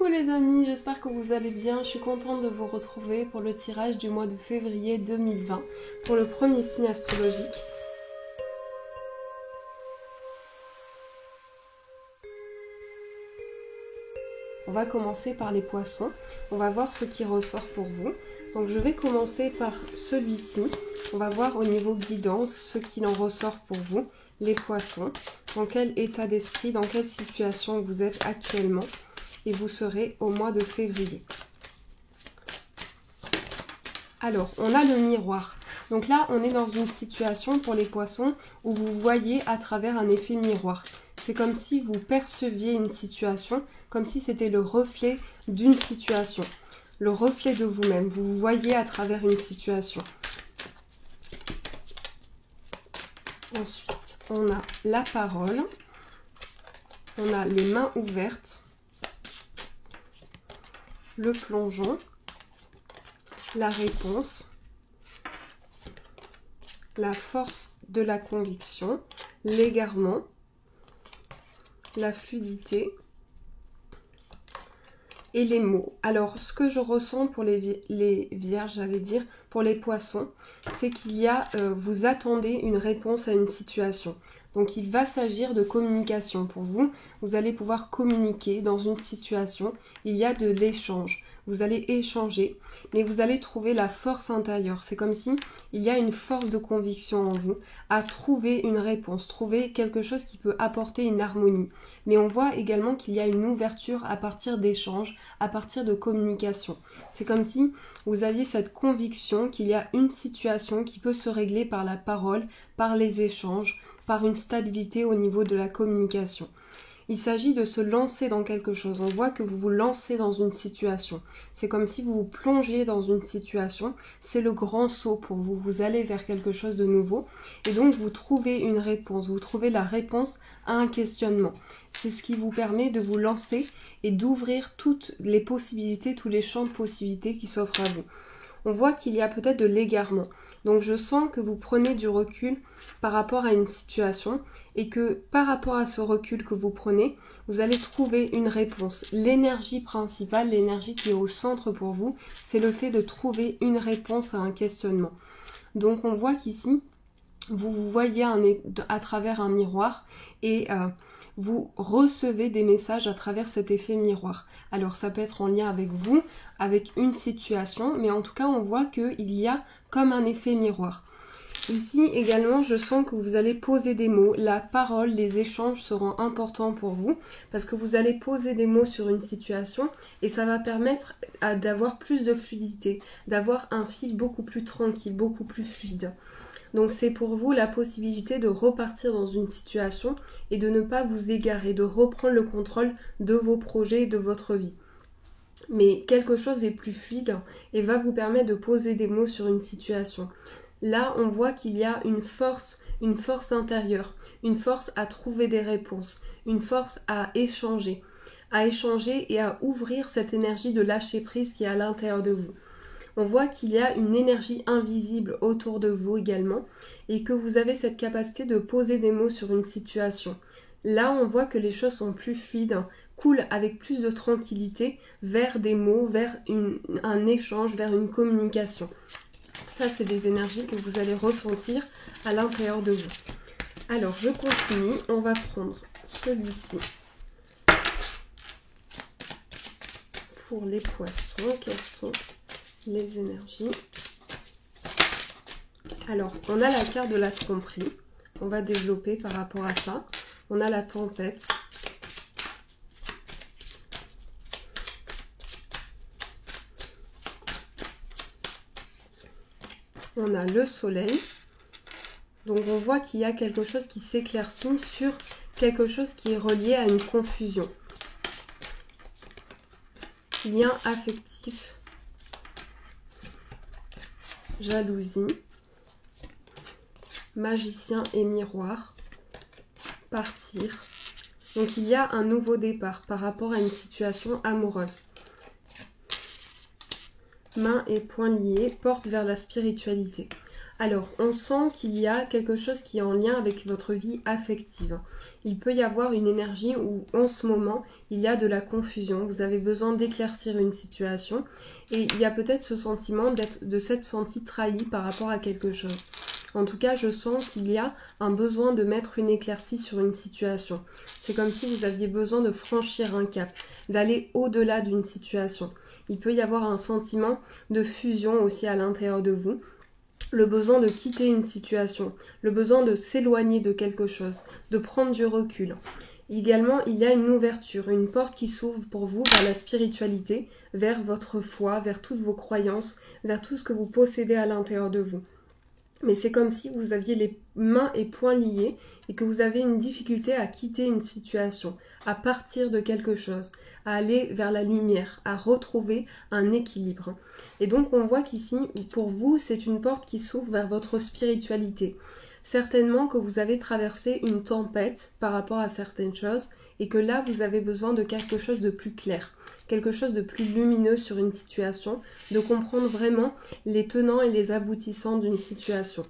les amis, j'espère que vous allez bien. Je suis contente de vous retrouver pour le tirage du mois de février 2020 pour le premier signe astrologique. On va commencer par les poissons. On va voir ce qui ressort pour vous. Donc je vais commencer par celui-ci. On va voir au niveau guidance ce qu'il en ressort pour vous, les poissons. Dans quel état d'esprit, dans quelle situation vous êtes actuellement et vous serez au mois de février. Alors, on a le miroir. Donc là, on est dans une situation pour les poissons où vous voyez à travers un effet miroir. C'est comme si vous perceviez une situation, comme si c'était le reflet d'une situation. Le reflet de vous-même. Vous vous voyez à travers une situation. Ensuite, on a la parole. On a les mains ouvertes. Le plongeon. La réponse. La force de la conviction. L'égarement. La fluidité. Et les mots. Alors, ce que je ressens pour les vierges, j'allais dire, pour les poissons, c'est qu'il y a, vous attendez une réponse à une situation. Donc, il va s'agir de communication pour vous. Vous allez pouvoir communiquer dans une situation. Il y a de l'échange. Vous allez échanger, mais vous allez trouver la force intérieure. C'est comme si il y a une force de conviction en vous à trouver une réponse, trouver quelque chose qui peut apporter une harmonie. Mais on voit également qu'il y a une ouverture à partir d'échanges, à partir de communication. C'est comme si vous aviez cette conviction qu'il y a une situation qui peut se régler par la parole, par les échanges, par une stabilité au niveau de la communication. Il s'agit de se lancer dans quelque chose. On voit que vous vous lancez dans une situation. C'est comme si vous vous plongiez dans une situation. C'est le grand saut pour vous. Vous allez vers quelque chose de nouveau. Et donc, vous trouvez une réponse. Vous trouvez la réponse à un questionnement. C'est ce qui vous permet de vous lancer et d'ouvrir toutes les possibilités, tous les champs de possibilités qui s'offrent à vous. On voit qu'il y a peut-être de l'égarement. Donc, je sens que vous prenez du recul par rapport à une situation et que par rapport à ce recul que vous prenez, vous allez trouver une réponse. L'énergie principale, l'énergie qui est au centre pour vous, c'est le fait de trouver une réponse à un questionnement. Donc on voit qu'ici, vous vous voyez à travers un miroir et vous recevez des messages à travers cet effet miroir. Alors ça peut être en lien avec vous, avec une situation, mais en tout cas on voit qu'il y a comme un effet miroir. Ici également, je sens que vous allez poser des mots. La parole, les échanges seront importants pour vous parce que vous allez poser des mots sur une situation et ça va permettre d'avoir plus de fluidité, d'avoir un fil beaucoup plus tranquille, beaucoup plus fluide. Donc c'est pour vous la possibilité de repartir dans une situation et de ne pas vous égarer, de reprendre le contrôle de vos projets et de votre vie. Mais quelque chose est plus fluide et va vous permettre de poser des mots sur une situation. Là, on voit qu'il y a une force intérieure, une force à trouver des réponses, une force à échanger et à ouvrir cette énergie de lâcher prise qui est à l'intérieur de vous. On voit qu'il y a une énergie invisible autour de vous également et que vous avez cette capacité de poser des mots sur une situation. Là, on voit que les choses sont plus fluides, coulent avec plus de tranquillité vers des mots, vers un échange, vers une communication. Ça, c'est des énergies que vous allez ressentir à l'intérieur de vous. Alors, je continue. On va prendre celui-ci. Pour les poissons, quelles sont les énergies? Alors, on a la carte de la tromperie. On va développer par rapport à ça. On a la tempête. On a le soleil. Donc on voit qu'il y a quelque chose qui s'éclaircit sur quelque chose qui est relié à une confusion. Lien affectif. Jalousie. Magicien et miroir. Partir. Donc il y a un nouveau départ par rapport à une situation amoureuse. Mains et poings liés, porte vers la spiritualité. Alors, on sent qu'il y a quelque chose qui est en lien avec votre vie affective. Il peut y avoir une énergie où, en ce moment, il y a de la confusion. Vous avez besoin d'éclaircir une situation. Et il y a peut-être ce sentiment de s'être senti trahi par rapport à quelque chose. En tout cas, je sens qu'il y a un besoin de mettre une éclaircie sur une situation. C'est comme si vous aviez besoin de franchir un cap, d'aller au-delà d'une situation. Il peut y avoir un sentiment de fusion aussi à l'intérieur de vous. Le besoin de quitter une situation, le besoin de s'éloigner de quelque chose, de prendre du recul. Également, il y a une ouverture, une porte qui s'ouvre pour vous vers la spiritualité, vers votre foi, vers toutes vos croyances, vers tout ce que vous possédez à l'intérieur de vous. Mais c'est comme si vous aviez les mains et poings liés et que vous avez une difficulté à quitter une situation, à partir de quelque chose, à aller vers la lumière, à retrouver un équilibre. Et donc on voit qu'ici, pour vous, c'est une porte qui s'ouvre vers votre spiritualité. Certainement que vous avez traversé une tempête par rapport à certaines choses et que là, vous avez besoin de quelque chose de plus clair, quelque chose de plus lumineux sur une situation, de comprendre vraiment les tenants et les aboutissants d'une situation.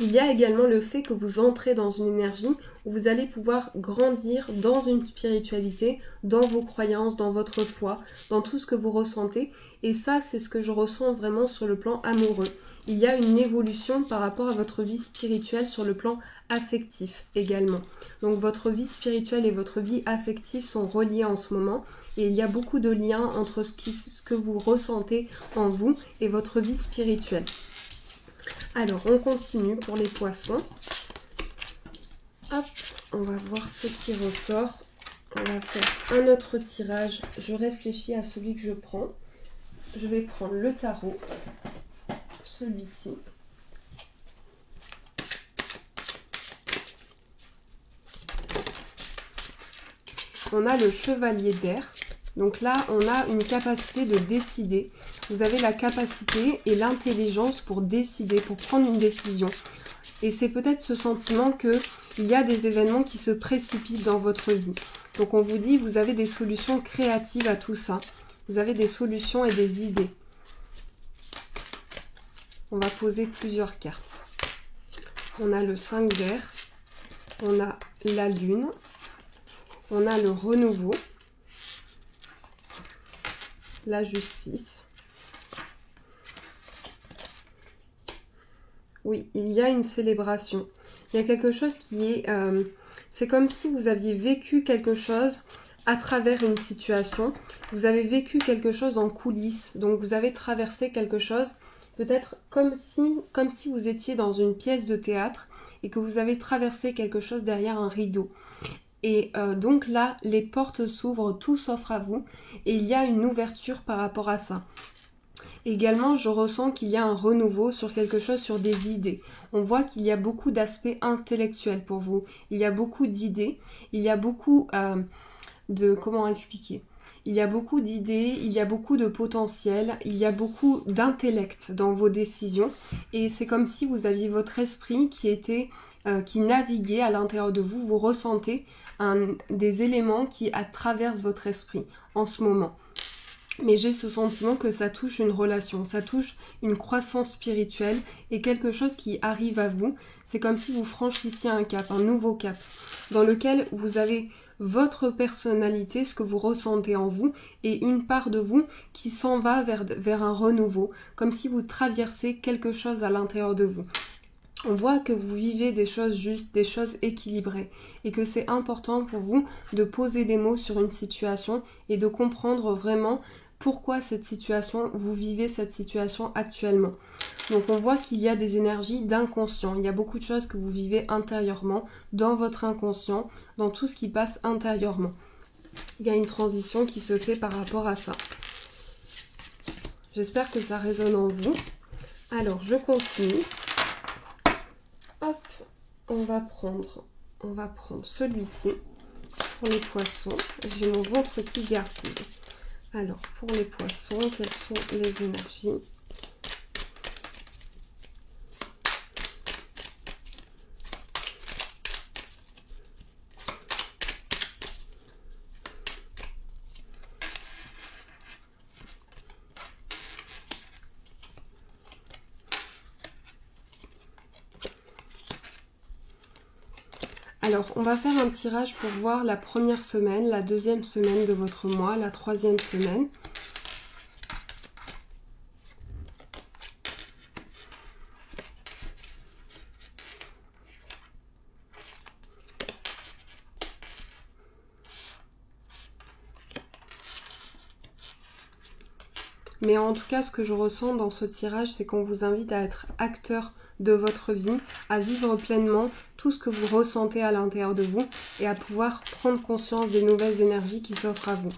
Il y a également le fait que vous entrez dans une énergie où vous allez pouvoir grandir dans une spiritualité, dans vos croyances, dans votre foi, dans tout ce que vous ressentez. Et ça, c'est ce que je ressens vraiment sur le plan amoureux. Il y a une évolution par rapport à votre vie spirituelle sur le plan affectif également. Donc votre vie spirituelle et votre vie affective sont reliées en ce moment. Et il y a beaucoup de liens entre ce que vous ressentez en vous et votre vie spirituelle. Alors, on continue pour les poissons. Hop, on va voir ce qui ressort. On va faire un autre tirage. Je réfléchis à celui que je prends. Je vais prendre le tarot, celui-ci. On a le chevalier d'air. Donc là, on a une capacité de décider. Vous avez la capacité et l'intelligence pour décider, pour prendre une décision. Et c'est peut-être ce sentiment qu'il y a des événements qui se précipitent dans votre vie. Donc on vous dit, vous avez des solutions créatives à tout ça. Vous avez des solutions et des idées. On va poser plusieurs cartes. On a le 5 d'air. On a la lune. On a le renouveau. La justice. Oui, il y a une célébration. Il y a quelque chose qui est... c'est comme si vous aviez vécu quelque chose à travers une situation. Vous avez vécu quelque chose en coulisses. Donc vous avez traversé quelque chose, peut-être comme si vous étiez dans une pièce de théâtre et que vous avez traversé quelque chose derrière un rideau. Et donc là, les portes s'ouvrent, tout s'offre à vous et il y a une ouverture par rapport à ça. Également, je ressens qu'il y a un renouveau sur quelque chose, sur des idées. On voit qu'il y a beaucoup d'aspects intellectuels pour vous. Il y a beaucoup d'idées, il y a beaucoup comment expliquer ? Il y a beaucoup d'idées, il y a beaucoup de potentiel, il y a beaucoup d'intellect dans vos décisions. Et c'est comme si vous aviez votre esprit qui naviguait à l'intérieur de vous. Vous ressentez des éléments qui traversent votre esprit en ce moment. Mais j'ai ce sentiment que ça touche une relation, ça touche une croissance spirituelle et quelque chose qui arrive à vous. C'est comme si vous franchissiez un cap, un nouveau cap, dans lequel vous avez votre personnalité, ce que vous ressentez en vous, et une part de vous qui s'en va vers un renouveau, comme si vous traversiez quelque chose à l'intérieur de vous. On voit que vous vivez des choses justes, des choses équilibrées et que c'est important pour vous de poser des mots sur une situation et de comprendre vraiment pourquoi vous vivez cette situation actuellement. Donc on voit qu'il y a des énergies d'inconscient. Il y a beaucoup de choses que vous vivez intérieurement, dans votre inconscient, dans tout ce qui passe intérieurement. Il y a une transition qui se fait par rapport à ça. J'espère que ça résonne en vous. Alors je continue. Hop, on va prendre celui-ci pour les poissons. J'ai mon ventre qui gargouille. Alors, pour les poissons, quelles sont les énergies ? Alors, on va faire un tirage pour voir la première semaine, la deuxième semaine de votre mois, la troisième semaine. Mais en tout cas, ce que je ressens dans ce tirage, c'est qu'on vous invite à être acteur de votre vie, à vivre pleinement tout ce que vous ressentez à l'intérieur de vous et à pouvoir prendre conscience des nouvelles énergies qui s'offrent à vous.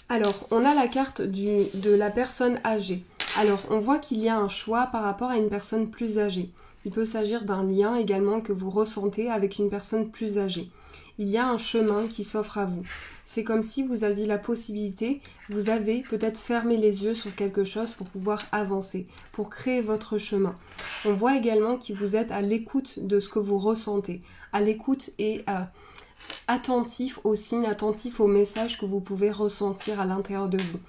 Alors, on a la carte de la personne âgée. Alors, on voit qu'il y a un choix par rapport à une personne plus âgée. Il peut s'agir d'un lien également que vous ressentez avec une personne plus âgée. Il y a un chemin qui s'offre à vous. C'est comme si vous aviez la possibilité, vous avez peut-être fermé les yeux sur quelque chose pour pouvoir avancer, pour créer votre chemin. On voit également que vous êtes à l'écoute de ce que vous ressentez, à l'écoute et attentif aux signes, attentif aux messages que vous pouvez ressentir à l'intérieur de vous.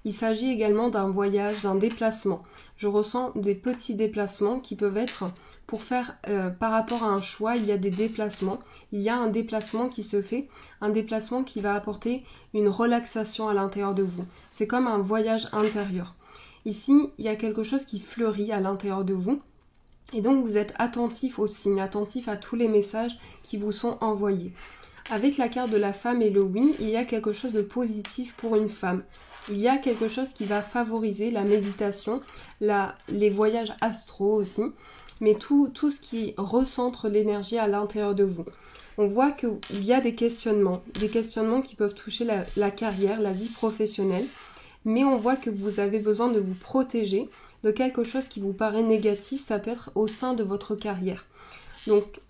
Il s'agit également d'un voyage, d'un déplacement. Je ressens des petits déplacements qui peuvent être pour faire par rapport à un choix, il y a des déplacements. Il y a un déplacement qui se fait, un déplacement qui va apporter une relaxation à l'intérieur de vous. C'est comme un voyage intérieur. Ici, il y a quelque chose qui fleurit à l'intérieur de vous. Et donc, vous êtes attentif aux signes, attentif à tous les messages qui vous sont envoyés. Avec la carte de la femme et le oui, il y a quelque chose de positif pour une femme. Il y a quelque chose qui va favoriser la méditation, les voyages astraux aussi, mais tout ce qui recentre l'énergie à l'intérieur de vous. On voit qu'il y a des questionnements qui peuvent toucher la carrière, la vie professionnelle, mais on voit que vous avez besoin de vous protéger de quelque chose qui vous paraît négatif, ça peut être au sein de votre carrière. Donc,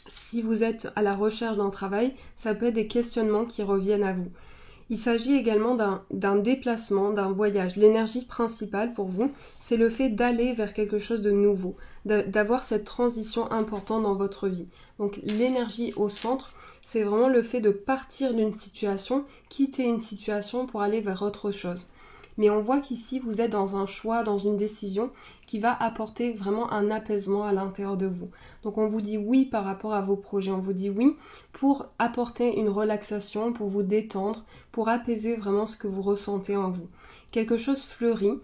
si vous êtes à la recherche d'un travail, ça peut être des questionnements qui reviennent à vous. Il s'agit également d'un déplacement, d'un voyage. L'énergie principale pour vous, c'est le fait d'aller vers quelque chose de nouveau, d'avoir cette transition importante dans votre vie. Donc l'énergie au centre, c'est vraiment le fait de partir d'une situation, quitter une situation pour aller vers autre chose. Mais on voit qu'ici, vous êtes dans un choix, dans une décision qui va apporter vraiment un apaisement à l'intérieur de vous. Donc on vous dit oui par rapport à vos projets, on vous dit oui pour apporter une relaxation, pour vous détendre, pour apaiser vraiment ce que vous ressentez en vous. Quelque chose fleurit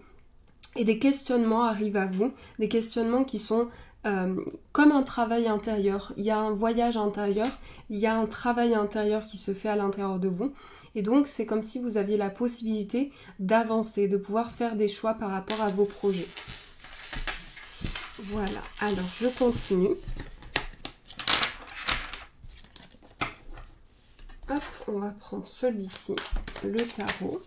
et des questionnements arrivent à vous, des questionnements qui sont comme un travail intérieur. Il y a un voyage intérieur, il y a un travail intérieur qui se fait à l'intérieur de vous. Et donc, c'est comme si vous aviez la possibilité d'avancer, de pouvoir faire des choix par rapport à vos projets. Voilà, alors je continue. Hop, on va prendre celui-ci, le tarot.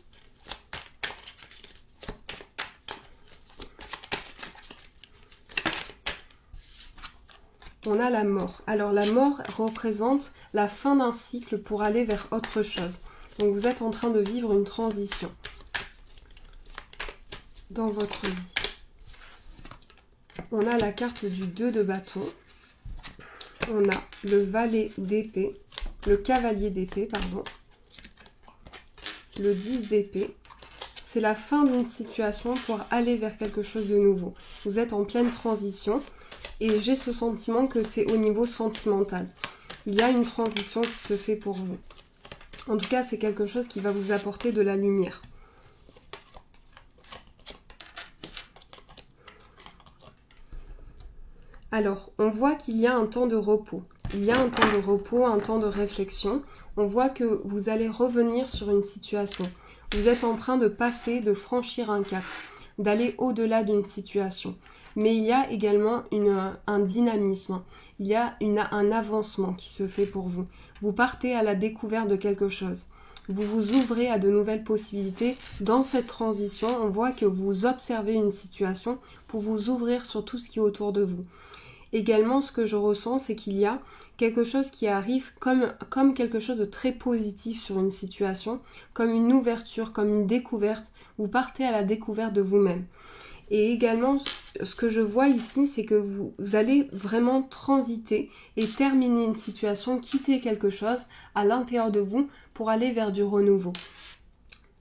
On a la mort. Alors la mort représente la fin d'un cycle pour aller vers autre chose. Donc vous êtes en train de vivre une transition dans votre vie. On a la carte du 2 de bâton. On a le valet d'épée, le cavalier d'épée, pardon. Le 10 d'épée. C'est la fin d'une situation pour aller vers quelque chose de nouveau. Vous êtes en pleine transition et j'ai ce sentiment que c'est au niveau sentimental. Il y a une transition qui se fait pour vous. En tout cas, c'est quelque chose qui va vous apporter de la lumière. Alors, on voit qu'il y a un temps de repos. Il y a un temps de repos, un temps de réflexion. On voit que vous allez revenir sur une situation. Vous êtes en train de passer, de franchir un cap, d'aller au-delà d'une situation. Mais il y a également un dynamisme, il y a un avancement qui se fait pour vous. Vous partez à la découverte de quelque chose. Vous vous ouvrez à de nouvelles possibilités. Dans cette transition, on voit que vous observez une situation pour vous ouvrir sur tout ce qui est autour de vous. Également, ce que je ressens, c'est qu'il y a quelque chose qui arrive comme quelque chose de très positif sur une situation, comme une ouverture, comme une découverte. Vous partez à la découverte de vous-même. Et également, ce que je vois ici, c'est que vous allez vraiment transiter et terminer une situation, quitter quelque chose à l'intérieur de vous pour aller vers du renouveau.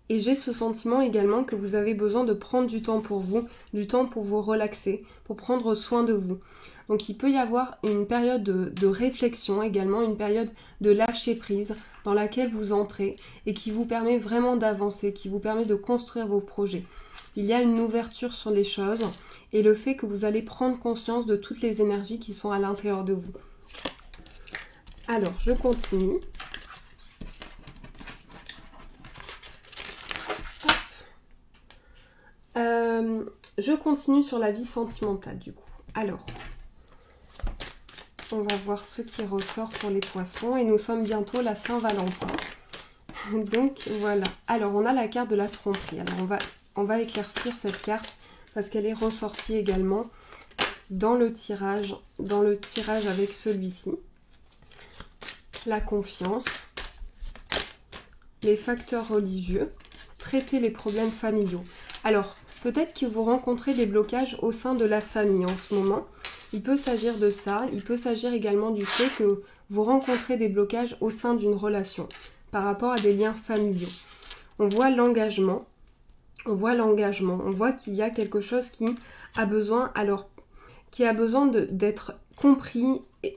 Et j'ai ce sentiment également que vous avez besoin de prendre du temps pour vous relaxer, pour prendre soin de vous. Donc il peut y avoir une période de réflexion également, une période de lâcher prise dans laquelle vous entrez et qui vous permet vraiment d'avancer, qui vous permet de construire vos projets. Il y a une ouverture sur les choses et le fait que vous allez prendre conscience de toutes les énergies qui sont à l'intérieur de vous. Alors, je continue. Je continue sur la vie sentimentale du coup. Alors, on va voir ce qui ressort pour les poissons et nous sommes bientôt la Saint-Valentin. Donc voilà. Alors, on a la carte de la tromperie. Alors, on va éclaircir cette carte parce qu'elle est ressortie également dans le tirage avec celui-ci. La confiance, les facteurs religieux, traiter les problèmes familiaux. Alors, peut-être que vous rencontrez des blocages au sein de la famille en ce moment. Il peut s'agir de ça. Il peut s'agir également du fait que vous rencontrez des blocages au sein d'une relation par rapport à des liens familiaux. On voit l'engagement. On voit qu'il y a quelque chose qui a besoin, d'être compris et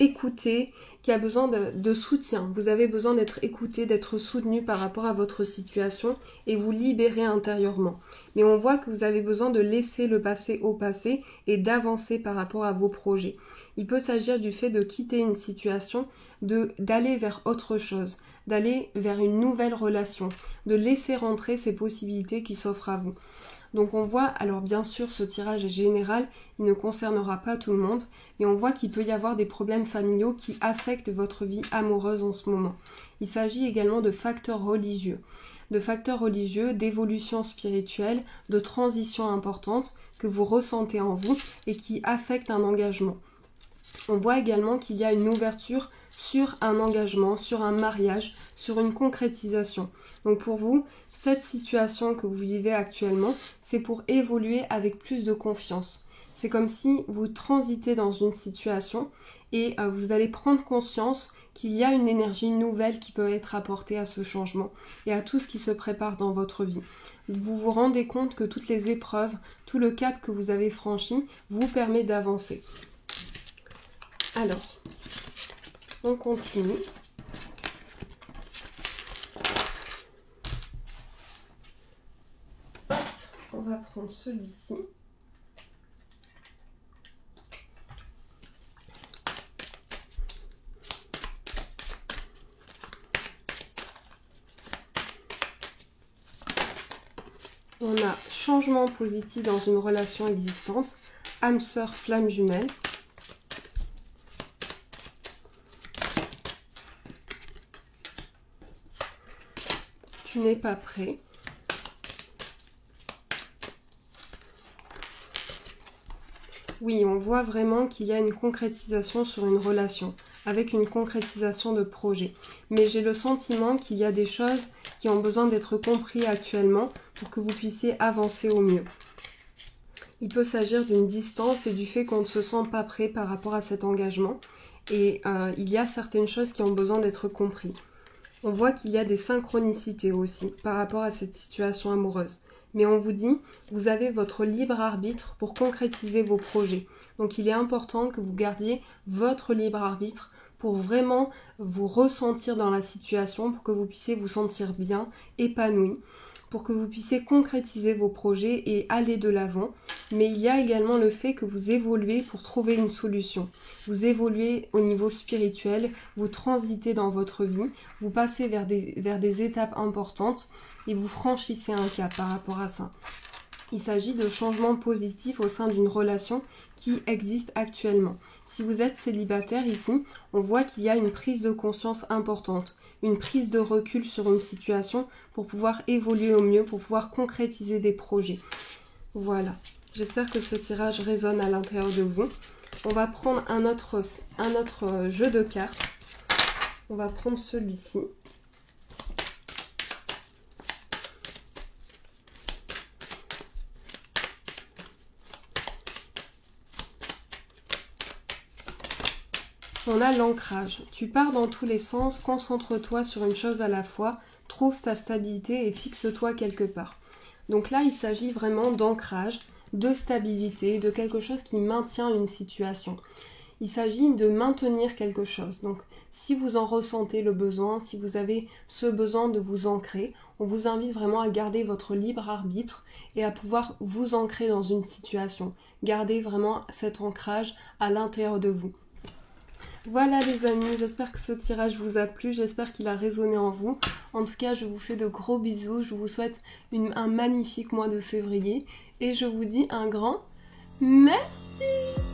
écouté, qui a besoin de soutien. Vous avez besoin d'être écouté, d'être soutenu par rapport à votre situation et vous libérer intérieurement. Mais on voit que vous avez besoin de laisser le passé au passé et d'avancer par rapport à vos projets. Il peut s'agir du fait de quitter une situation, d'aller vers autre chose, d'aller vers une nouvelle relation, de laisser rentrer ces possibilités qui s'offrent à vous. Donc on voit, alors bien sûr ce tirage est général, il ne concernera pas tout le monde, mais on voit qu'il peut y avoir des problèmes familiaux qui affectent votre vie amoureuse en ce moment. Il s'agit également de facteurs religieux, d'évolution spirituelle, de transition importante que vous ressentez en vous et qui affectent un engagement. On voit également qu'il y a une ouverture sur un engagement, sur un mariage, sur une concrétisation. Donc pour vous, cette situation que vous vivez actuellement, c'est pour évoluer avec plus de confiance. C'est comme si vous transitez dans une situation et vous allez prendre conscience qu'il y a une énergie nouvelle qui peut être apportée à ce changement et à tout ce qui se prépare dans votre vie. Vous vous rendez compte que toutes les épreuves, tout le cap que vous avez franchi vous permet d'avancer. Alors, on continue. On va prendre celui-ci. On a changement positif dans une relation existante, âme sœur, flamme jumelle. Tu n'es pas prêt. Oui, on voit vraiment qu'il y a une concrétisation sur une relation, avec une concrétisation de projet. Mais j'ai le sentiment qu'il y a des choses qui ont besoin d'être comprises actuellement pour que vous puissiez avancer au mieux. Il peut s'agir d'une distance et du fait qu'on ne se sent pas prêt par rapport à cet engagement. Et il y a certaines choses qui ont besoin d'être comprises. On voit qu'il y a des synchronicités aussi par rapport à cette situation amoureuse. Mais on vous dit, vous avez votre libre arbitre pour concrétiser vos projets. Donc il est important que vous gardiez votre libre arbitre pour vraiment vous ressentir dans la situation, pour que vous puissiez vous sentir bien, épanoui, pour que vous puissiez concrétiser vos projets et aller de l'avant. Mais il y a également le fait que vous évoluez pour trouver une solution. Vous évoluez au niveau spirituel, vous transitez dans votre vie, vous passez vers des étapes importantes et vous franchissez un cap par rapport à ça. Il s'agit de changements positifs au sein d'une relation qui existe actuellement. Si vous êtes célibataire ici, on voit qu'il y a une prise de conscience importante, une prise de recul sur une situation pour pouvoir évoluer au mieux, pour pouvoir concrétiser des projets. Voilà. J'espère que ce tirage résonne à l'intérieur de vous. On va prendre un autre jeu de cartes. On va prendre celui-ci. On a l'ancrage. Tu pars dans tous les sens, concentre-toi sur une chose à la fois, trouve ta stabilité et fixe-toi quelque part. Donc là, il s'agit vraiment d'ancrage, de stabilité, de quelque chose qui maintient une situation. Il s'agit de maintenir quelque chose. Donc si vous en ressentez le besoin, si vous avez ce besoin de vous ancrer, on vous invite vraiment à garder votre libre arbitre et à pouvoir vous ancrer dans une situation. Gardez vraiment cet ancrage à l'intérieur de vous. Voilà les amis, j'espère que ce tirage vous a plu, j'espère qu'il a résonné en vous. En tout cas, je vous fais de gros bisous, je vous souhaite un magnifique mois de février et je vous dis un grand merci.